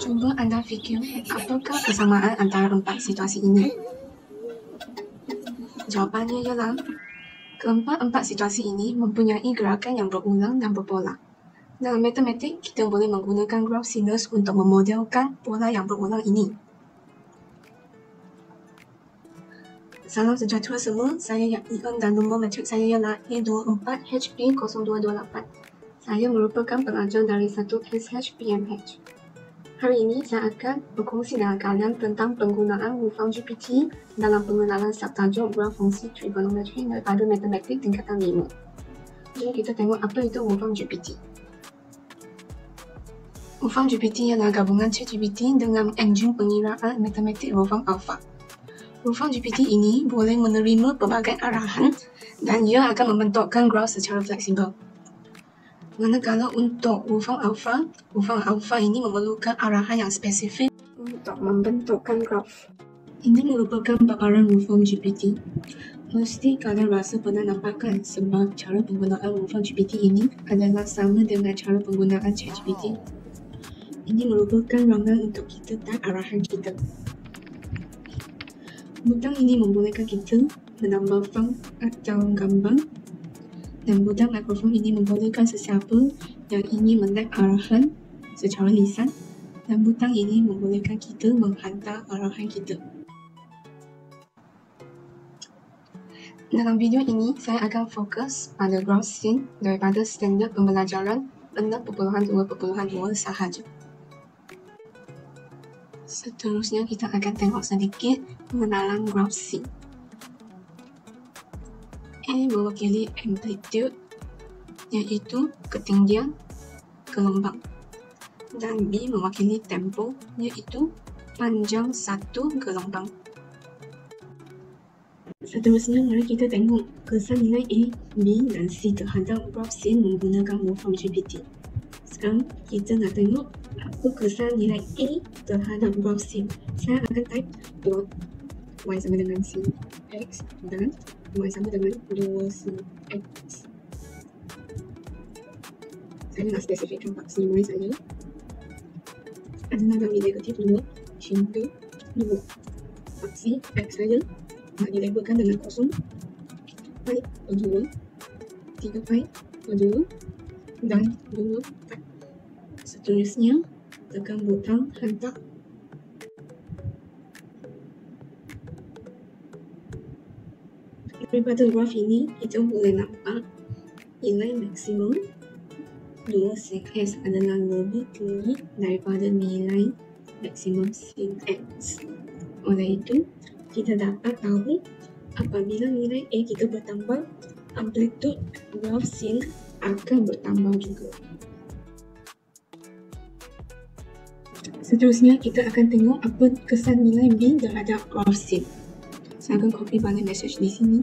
Cuba anda fikir, apakah kesamaan antara empat situasi ini? Jawapannya ialah, keempat-empat situasi ini mempunyai gerakan yang berulang dan berpola. Dalam matematik, kita boleh menggunakan graf sinus untuk memodelkan pola yang berulang ini. Salam sejahtera semua, saya Ian dan nombor matrik saya ialah A24HP0228. Saya merupakan pelajar dari 1SHPMH. Hari ini saya akan berkongsi dengan kalian tentang penggunaan Wolfram GPT dalam pengenalan subtajuk graf fungsi trigonometri daripada matematik tingkatan 5. Jadi kita tengok apa itu Wolfram GPT. Wolfram GPT ialah gabungan ChatGPT dengan enjin pengiraan matematik Wolfram Alpha. Wolfram GPT ini boleh menerima pelbagai arahan dan ia akan membentukkan graf secara fleksibel. Manakala untuk Wolfram Alpha ini memerlukan arahan yang spesifik untuk membentukkan graf. Ini merupakan paparan Wolfram GPT. Mesti kalian rasa pernah nampak kan, sebab cara penggunaan Wolfram GPT ini adalah sama dengan cara penggunaan ChatGPT. Ini merupakan ruangan untuk kita type arahan kita. Butang ini membolehkan kita menambah font atau gambar, dan butang mikrofon ini membolehkan sesiapa yang ingin men-type arahan secara lisan, dan butang ini membolehkan kita menghantar arahan kita. Dalam video ini, saya akan fokus pada graf scene daripada standard pembelajaran 6.2.2 sahaja. Seterusnya, kita akan tengok sedikit pengenalan graf scene. A mewakili amplitude, iaitu ketinggian gelombang, dan B mewakili tempo, iaitu panjang satu gelombang. Seterusnya, mari kita tengok kesan nilai A, B dan C terhadap graf scene menggunakan Wolfram GPT. Sekarang kita nak tengok apa kesan nilai A terhadap graf scene. Saya akan type plot Y sama dengan C X dan Y sama dengan 2CX. Saya nak spesifikkan faksi Y saja adalah dalam negatif 2 hingga 2. Faksi X saja nak dilabelkan dengan kosong, pi per 2, 3 pi per 2 dan 2 pi. Seterusnya, tekan butang hantar. Daripada graf ini, kita boleh nampak nilai maksimum 2CX adalah lebih tinggi daripada nilai maksimum sin X. Oleh itu, kita dapat tahu apabila nilai A kita bertambah, amplitude graf scene akan bertambah juga. Seterusnya, kita akan tengok apa kesan nilai B terhadap graf scene. Saya akan copy balik message di sini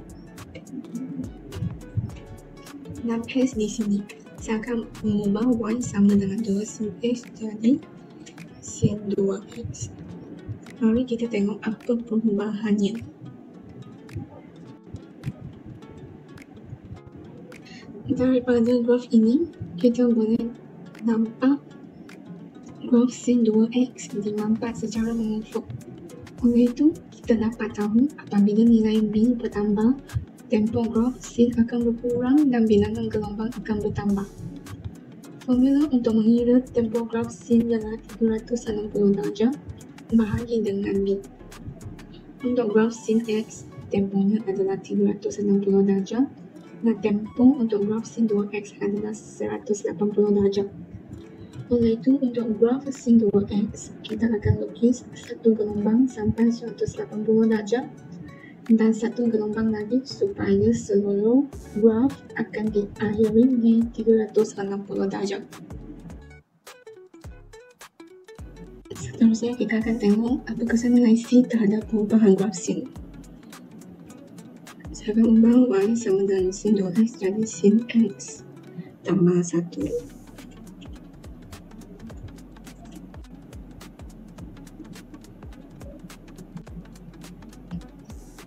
dan paste di sini. Saya akan mengubah Y sama dengan 2CX jadi sin 2X. Mari kita tengok apa perubahannya. Daripada graf ini, kita boleh nampak graf sin 2X dimampat secara mengufuk. Oleh itu, kita dapat tahu apabila nilai B bertambah, tempo graf scene akan berkurang dan bilangan gelombang akan bertambah. Formula untuk mengira tempo graf scene ialah 360 darjah bahagi dengan B. Untuk graf scene X, temponya adalah 360 darjah dan tempo untuk graf scene 2X adalah 180 darjah. Oleh itu, untuk graf scene 2X, kita akan lukis satu gelombang sampai 180 darjah dan satu gelombang lagi supaya seluruh graf akan diakhiri di 360 darjah. Seterusnya, kita akan tengok apa kesan nilai C terhadap perubahan graf scene. Saya akan ubah Y sama dengan sin 2X jadi sin X tambah 1.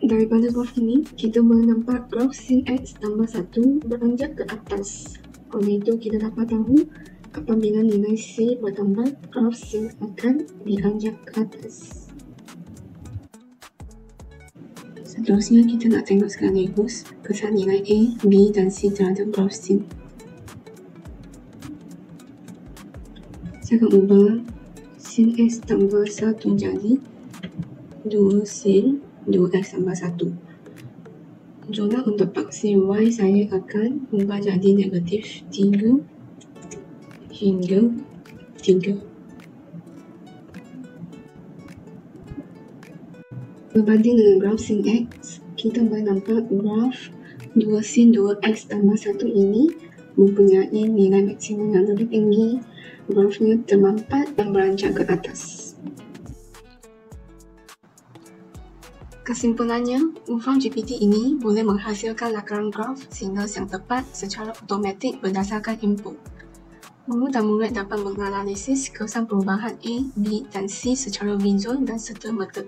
Daripada graf ini, kita boleh nampak graf sin X tambah 1 beranjak ke atas. Oleh itu, kita dapat tahu Apabila nilai C bertambah, graf C akan dianjak ke atas. Seterusnya, kita nak tengok sekaligus kesan nilai A, B dan C terhadap graf sin. Saya akan ubah sin S tambah 1 jadi 2 sin 2X tambah 1. Jumlah untuk paksi Y saya akan ubah jadi negatif 3 hingga 3. Berbanding dengan graf sin X, kita boleh nampak graf 2 sin 2X tambah 1 ini mempunyai nilai maksimum yang lebih tinggi. Grafnya termampat dan beranjak ke atas. Kesimpulannya, Wolfram GPT ini boleh menghasilkan lakaran graf signals yang tepat secara automatik berdasarkan input. Guru dan murid dapat menganalisis kesan perubahan A, B dan C secara visual dan serta-merta.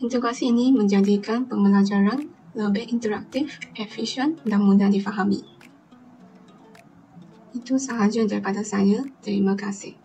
Integrasi ini menjadikan pembelajaran lebih interaktif, efisien dan mudah difahami. Itu sahaja daripada saya. Terima kasih.